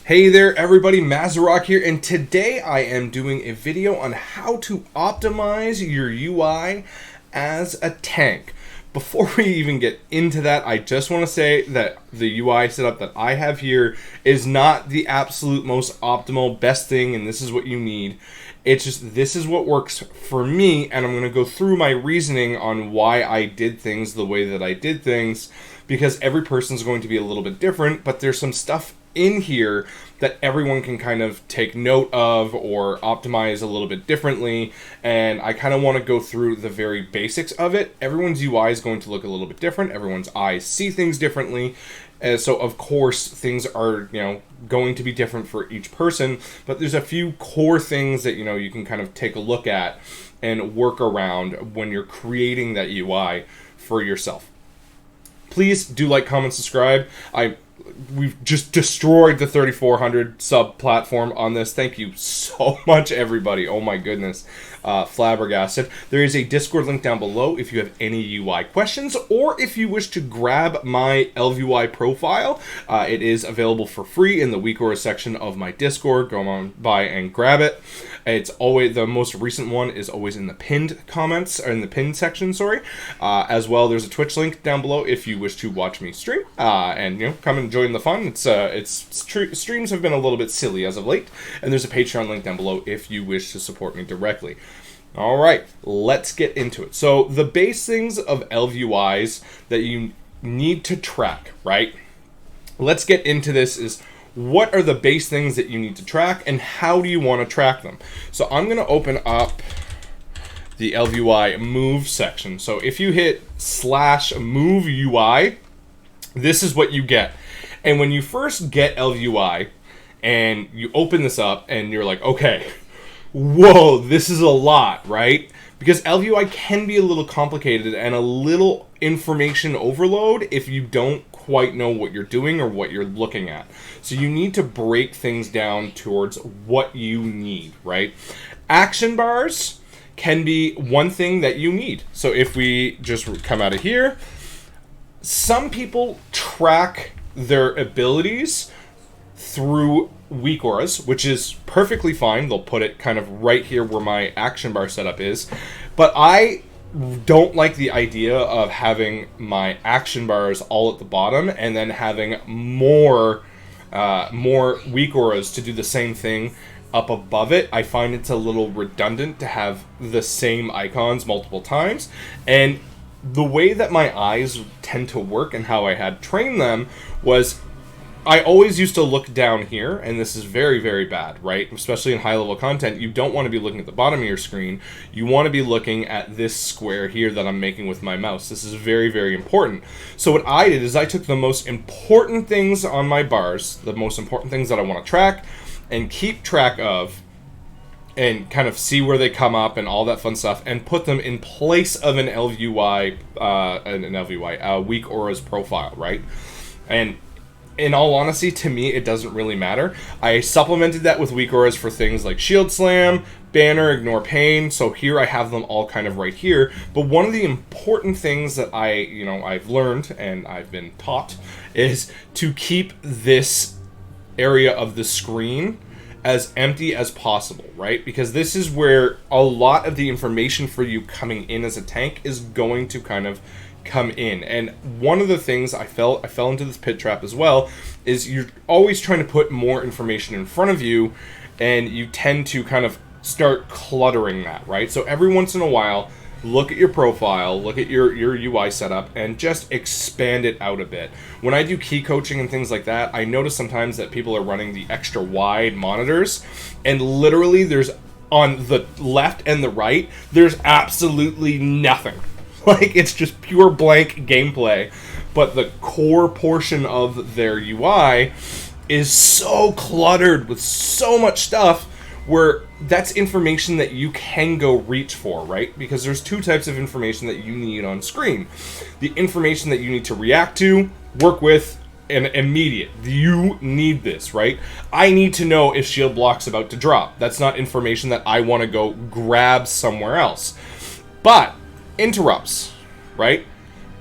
Hey there everybody, Mazarok here, and today I am doing a video on how to optimize your UI as a tank. Before we even get into that, I just want to say that the UI setup that I have here is not the absolute most optimal, best thing, and this is what you need. It's just, this is what works for me, and I'm going to go through my reasoning on why I did things the way that I did things, because every person's going to be a little bit different, but there's some stuff in here that everyone can kind of take note of or optimize a little bit differently, and I kind of want to go through the very basics of it. Everyone's UI is going to look a little bit different. Everyone's eyes see things differently, and so of course things are going to be different for each person, but there's a few core things that you can kind of take a look at and work around when you're creating that UI for yourself. Please do like, comment, subscribe. We've just destroyed the 3,400 sub platform on this. Thank you so much, everybody. Oh my goodness. Flabbergasted. There is a Discord link down below if you have any UI questions, or if you wish to grab my LVUI profile. It is available for free in the week or section of my Discord. Go on by and grab it. It's always, the most recent one is always in the pinned comments, or in the pinned section, sorry. As well, there's a Twitch link down below if you wish to watch me stream, and come and join the fun. Streams have been a little bit silly as of late, and there's a Patreon link down below if you wish to support me directly. All right, let's get into it. So the base things of LVUIs that you need to track, right? Let's get into this. Is what are the base things that you need to track, and how do you want to track them? So I'm going to open up the LVUI move section. So if you hit /move UI, this is what you get. And when you first get LVUI and you open this up and you're like, okay, whoa, this is a lot, right? Because LVUI can be a little complicated and a little information overload if you don't quite know what you're doing or what you're looking at. So you need to break things down towards what you need, right? Action bars can be one thing that you need. So if we just come out of here, some people track their abilities through weak auras, which is perfectly fine. They'll put it kind of right here where my action bar setup is. But I don't like the idea of having my action bars all at the bottom and then having more weak auras to do the same thing up above it. I find it's a little redundant to have the same icons multiple times. And the way that my eyes tend to work and how I had trained them was I always used to look down here, and this is very, very bad, right? Especially in high-level content, you don't want to be looking at the bottom of your screen. You want to be looking at this square here that I'm making with my mouse. This is very, very important. So what I did is I took the most important things on my bars, the most important things that I want to track and keep track of, and kind of see where they come up and all that fun stuff, and put them in place of an LVUI, weak auras profile, right? And in all honesty, to me, it doesn't really matter. I supplemented that with weak auras for things like Shield Slam, Banner, Ignore Pain. So here I have them all kind of right here. But one of the important things that I've learned and I've been taught is to keep this area of the screen as empty as possible, right? Because this is where a lot of the information for you coming in as a tank is going to kind of come in. And one of the things I fell into this pit trap as well is you're always trying to put more information in front of you, and you tend to kind of start cluttering that, right? So every once in a while, look at your profile, look at your UI setup, and just expand it out a bit. When I do key coaching and things like that, I notice sometimes that people are running the extra wide monitors, and literally there's, on the left and the right, there's absolutely nothing. Like, it's just pure blank gameplay. But the core portion of their UI is so cluttered with so much stuff, where that's information that you can go reach for, right? Because there's two types of information that you need on screen. The information that you need to react to, work with, and immediate. You need this, right? I need to know if shield block's about to drop. That's not information that I want to go grab somewhere else. But interrupts, right?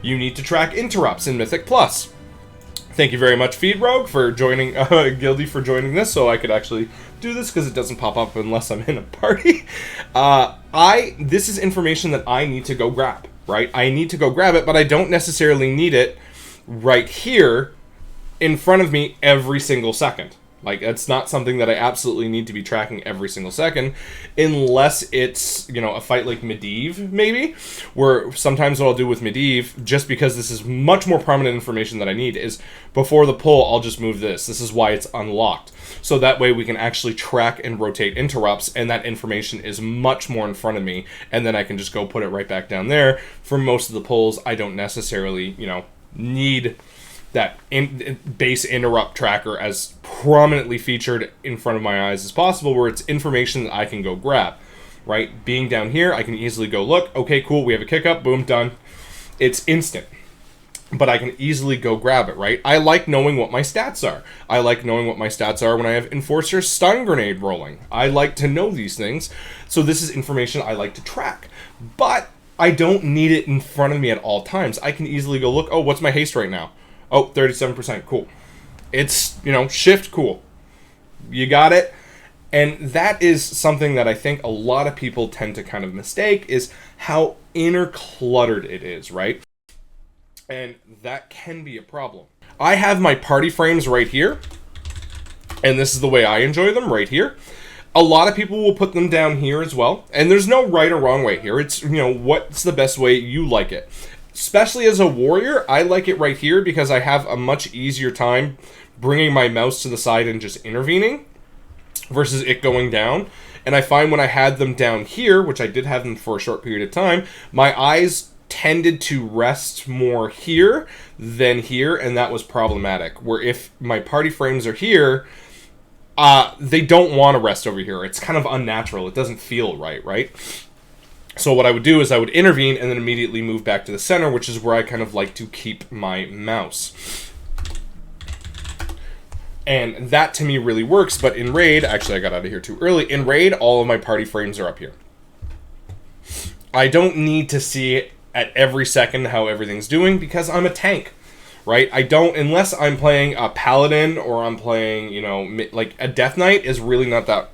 You need to track interrupts in Mythic Plus. Thank you very much, Feed Rogue, for joining, Guildy for joining this, so I could actually do this, because it doesn't pop up unless I'm in a party. This is information that I need to go grab, right? I need to go grab it, but I don't necessarily need it right here in front of me every single second. Like, that's not something that I absolutely need to be tracking every single second, unless it's, you know, a fight like Medivh, maybe, where sometimes what I'll do with Medivh, just because this is much more prominent information that I need, is before the pull, I'll just move this. This is why it's unlocked. So that way we can actually track and rotate interrupts, and that information is much more in front of me, and then I can just go put it right back down there. For most of the pulls, I don't necessarily, you know, need that base interrupt tracker as prominently featured in front of my eyes as possible, where it's information that I can go grab, right? Being down here, I can easily go look, okay, cool, we have a kick up, boom, done. It's instant, but I can easily go grab it, right? I like knowing what my stats are. I like knowing what my stats are when I have Enforcer Stun Grenade rolling. I like to know these things, so this is information I like to track. But I don't need it in front of me at all times. I can easily go look, oh, what's my haste right now? Oh, 37%, cool. It's, you know, shift, cool. You got it? And that is something that I think a lot of people tend to kind of mistake, is how cluttered it is, right? And that can be a problem. I have my party frames right here, and this is the way I enjoy them, right here. A lot of people will put them down here as well, and there's no right or wrong way here. It's, you know, what's the best way you like it. Especially as a warrior, I like it right here because I have a much easier time bringing my mouse to the side and just intervening versus it going down. And I find when I had them down here, which I did have them for a short period of time, my eyes tended to rest more here than here, and that was problematic. Where if my party frames are here, they don't want to rest over here. It's kind of unnatural. It doesn't feel right, right? So what I would do is I would intervene and then immediately move back to the center, which is where I kind of like to keep my mouse. And that to me really works, but in Raid, actually I got out of here too early, in Raid all of my party frames are up here. I don't need to see at every second how everything's doing because I'm a tank, right? I don't, unless I'm playing a Paladin or I'm playing, you know, like a Death Knight is really not that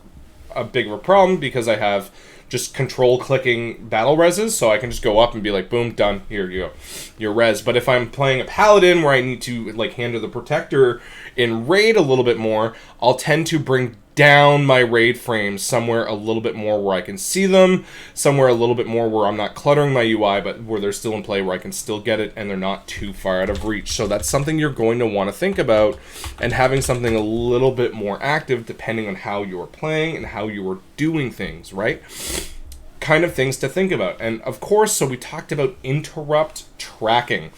big of a problem because I have just control clicking battle reses, so I can just go up and be like, boom, done, here you go, your res. But if I'm playing a Paladin where I need to like handle the Protector in Raid a little bit more, I'll tend to bring down my Raid frames somewhere a little bit more where I can see them, somewhere a little bit more where I'm not cluttering my UI, but where they're still in play, where I can still get it and they're not too far out of reach. So that's something you're going to want to think about, and having something a little bit more active depending on how you're playing and how you are doing things, right? Kind of things to think about. And of course, so we talked about interrupt tracking,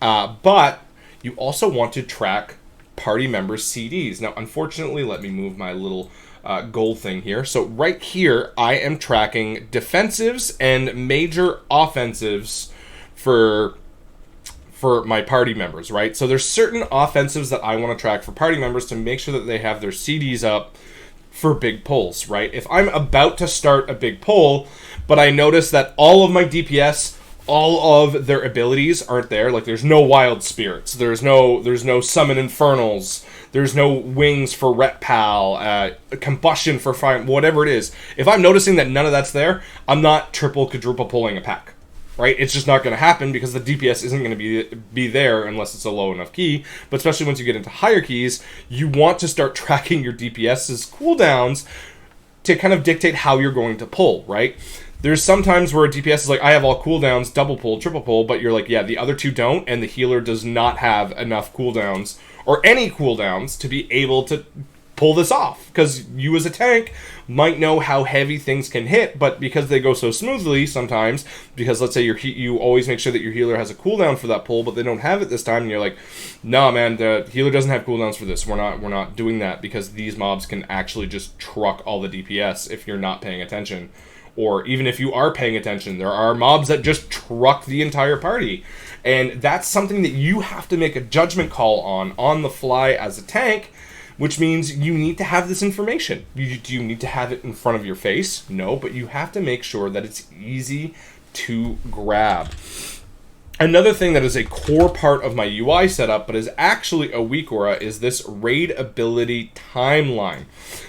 but you also want to track party members' CDs. Now, unfortunately, let me move my little goal thing here. So right here, I am tracking defensives and major offensives for my party members, right? So there's certain offensives that I want to track for party members to make sure that they have their CDs up for big pulls, right? If I'm about to start a big pull, but I notice that all of my DPS, all of their abilities aren't there, like there's no Wild Spirits, there's no Summon Infernals, there's no Wings for Ret Pal, Combustion for Fire, whatever it is. If I'm noticing that none of that's there, I'm not triple, quadruple pulling a pack, right? It's just not going to happen because the DPS isn't going to be there unless it's a low enough key. But especially once you get into higher keys, you want to start tracking your DPS's cooldowns to kind of dictate how you're going to pull, right? There's sometimes where a DPS is like, I have all cooldowns, double pull, triple pull, but you're like, yeah, the other two don't, and the healer does not have enough cooldowns, or any cooldowns, to be able to pull this off. Because you as a tank might know how heavy things can hit, but because they go so smoothly sometimes, because let's say you always make sure that your healer has a cooldown for that pull, but they don't have it this time, and you're like, nah man, the healer doesn't have cooldowns for this, we're not doing that, because these mobs can actually just truck all the DPS if you're not paying attention. Or even if you are paying attention, there are mobs that just truck the entire party. And that's something that you have to make a judgment call on the fly as a tank, which means you need to have this information. Do you need to have it in front of your face? No, but you have to make sure that it's easy to grab. Another thing that is a core part of my UI setup, but is actually a weak aura, is this raid ability timeline.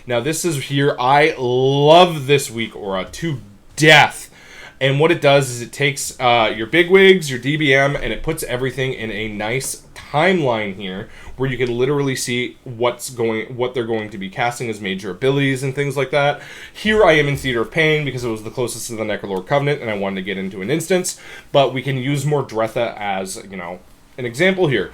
Now this is here, I love this weak aura to death. And what it does is it takes your bigwigs, your DBM, and it puts everything in a nice timeline here, where you can literally see what they're going to be casting as major abilities and things like that. Here I am in Theater of Pain because it was the closest to the Necrolord Covenant, and I wanted to get into an instance. But we can use Mordretha as, you know, an example here.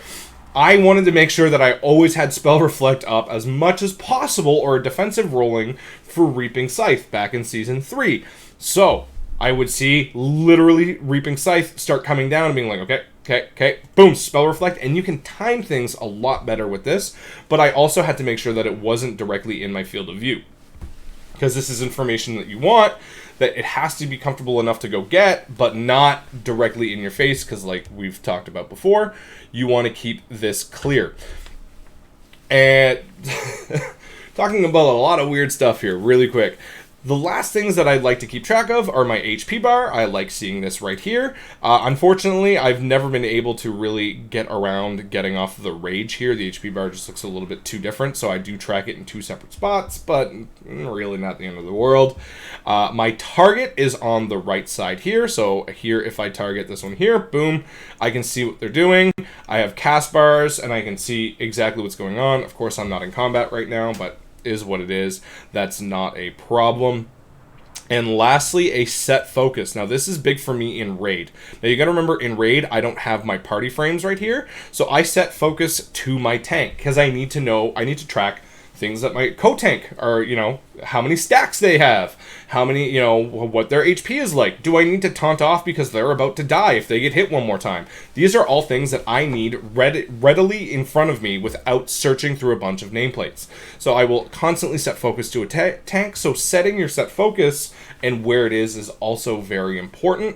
I wanted to make sure that I always had Spell Reflect up as much as possible, or a defensive rolling for Reaping Scythe back in Season 3. So I would see literally Reaping Scythe start coming down and being like, okay, boom, Spell Reflect, and you can time things a lot better with this, but I also had to make sure that it wasn't directly in my field of view, because this is information that you want, that it has to be comfortable enough to go get, but not directly in your face, because like we've talked about before, you want to keep this clear. And talking about a lot of weird stuff here, really quick. The last things that I'd like to keep track of are my HP bar. I like seeing this right here. Unfortunately, I've never been able to really get around getting off the rage here. The HP bar just looks a little bit too different, so I do track it in 2 separate spots, but really not the end of the world. My target is on the right side here, so here if I target this one here, boom, I can see what they're doing. I have cast bars, and I can see exactly what's going on. Of course, I'm not in combat right now, but is what it is. That's not a problem. And lastly, a set focus. Now this is big for me in raid. Now you gotta remember, in raid I don't have my party frames right here, so I set focus to my tank, because I need to track things that my co-tank are, you know, how many stacks they have, how many, you know, what their HP is like. Do I need to taunt off because they're about to die if they get hit one more time? These are all things that I need readily in front of me without searching through a bunch of nameplates. So I will constantly set focus to a tank, so setting your set focus and where it is also very important.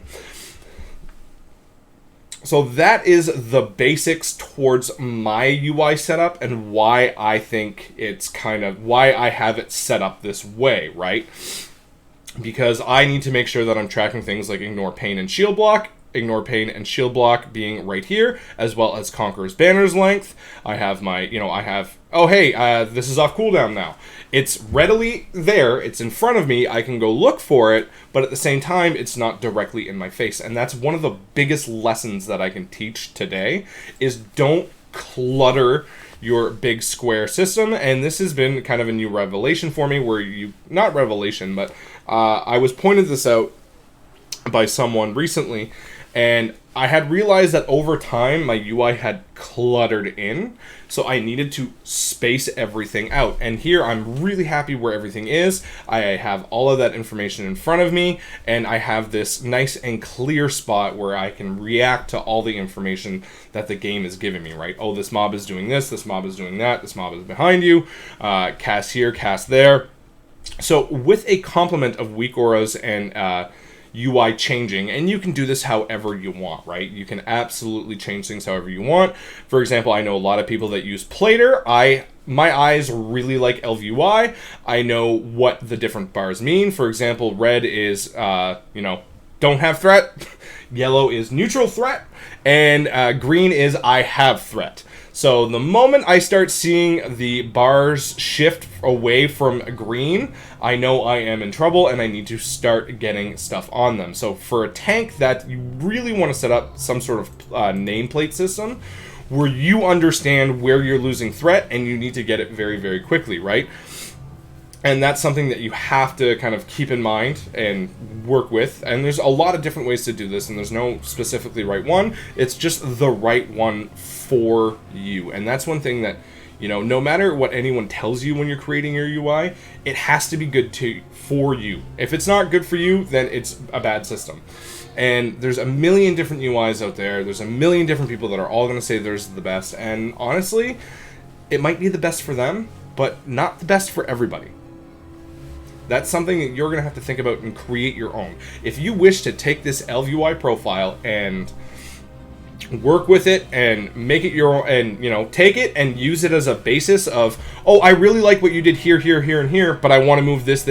So that is the basics towards my UI setup and why I think it's why I have it set up this way, right? Because I need to make sure that I'm tracking things like Ignore Pain and Shield Block. Ignore Pain and Shield Block being right here, as well as Conqueror's Banner's length. I have my, oh hey, this is off cooldown now. It's readily there, it's in front of me, I can go look for it, but at the same time, it's not directly in my face. And that's one of the biggest lessons that I can teach today, is don't clutter your big square system. And this has been kind of a new revelation for me, where not revelation, but I was pointed this out by someone recently, and I had realized that over time my UI had cluttered in, so I needed to space everything out. And here I'm really happy where everything is. I have all of that information in front of me, and I have this nice and clear spot where I can react to all the information that the game is giving me, right? Oh, this mob is doing this mob is doing that, this mob is behind you, cast here, cast there. So with a complement of weak auras and UI changing, and you can do this however you want, right? You can absolutely change things however you want. For example, I know a lot of people that use Plater. My eyes really like LVUI. I know what the different bars mean. For example, red is, don't have threat. Yellow is neutral threat. And green is I have threat. So the moment I start seeing the bars shift away from green, I know I am in trouble and I need to start getting stuff on them. So for a tank, that you really want to set up some sort of nameplate system where you understand where you're losing threat and you need to get it very, very quickly, right? And that's something that you have to kind of keep in mind and work with. And there's a lot of different ways to do this, and there's no specifically right one. It's just the right one for you. And that's one thing that, no matter what anyone tells you when you're creating your UI, it has to be good for you. If it's not good for you, then it's a bad system. And there's a million different UIs out there. There's a million different people that are all going to say theirs is the best. And honestly, it might be the best for them, but not the best for everybody. That's something that you're going to have to think about and create your own. If you wish to take this LVUI profile and work with it and make it your own, and take it and use it as a basis of, oh, I really like what you did here, here, here, and here, but I want to move this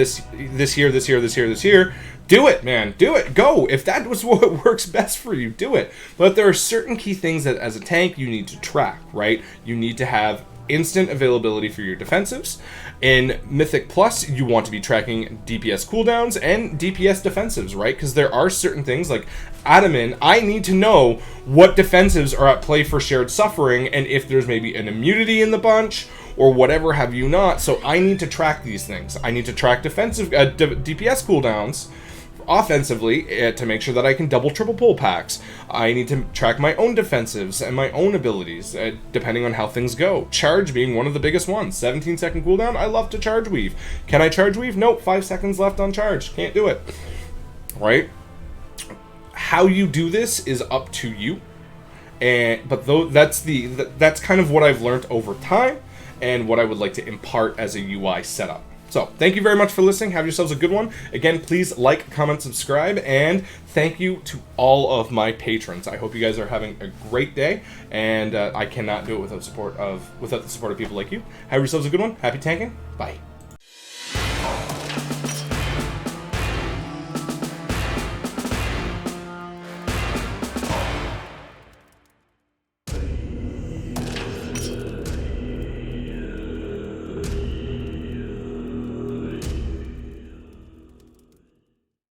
here, do it, man. Do it. Go. If that was what works best for you, do it. But there are certain key things that as a tank you need to track, right? You need to have instant availability for your defensives. In Mythic Plus, you want to be tracking DPS cooldowns and DPS defensives, right? Because there are certain things like Adamant, I need to know what defensives are at play for Shared Suffering and if there's maybe an immunity in the bunch or whatever have you not. So I need to track these things. I need to track defensive DPS cooldowns offensively to make sure that I can double triple pull packs. I need to track my own defensives and my own abilities depending on how things go. Charge being one of the biggest ones. 17-second cooldown, I love to charge weave. Can I charge weave? Nope, 5 seconds left on charge. Can't do it. Right? How you do this is up to you. But that's kind of what I've learned over time and what I would like to impart as a UI setup. So, thank you very much for listening. Have yourselves a good one. Again, please like, comment, subscribe, and thank you to all of my patrons. I hope you guys are having a great day, and I cannot do it without the support of people like you. Have yourselves a good one. Happy tanking. Bye.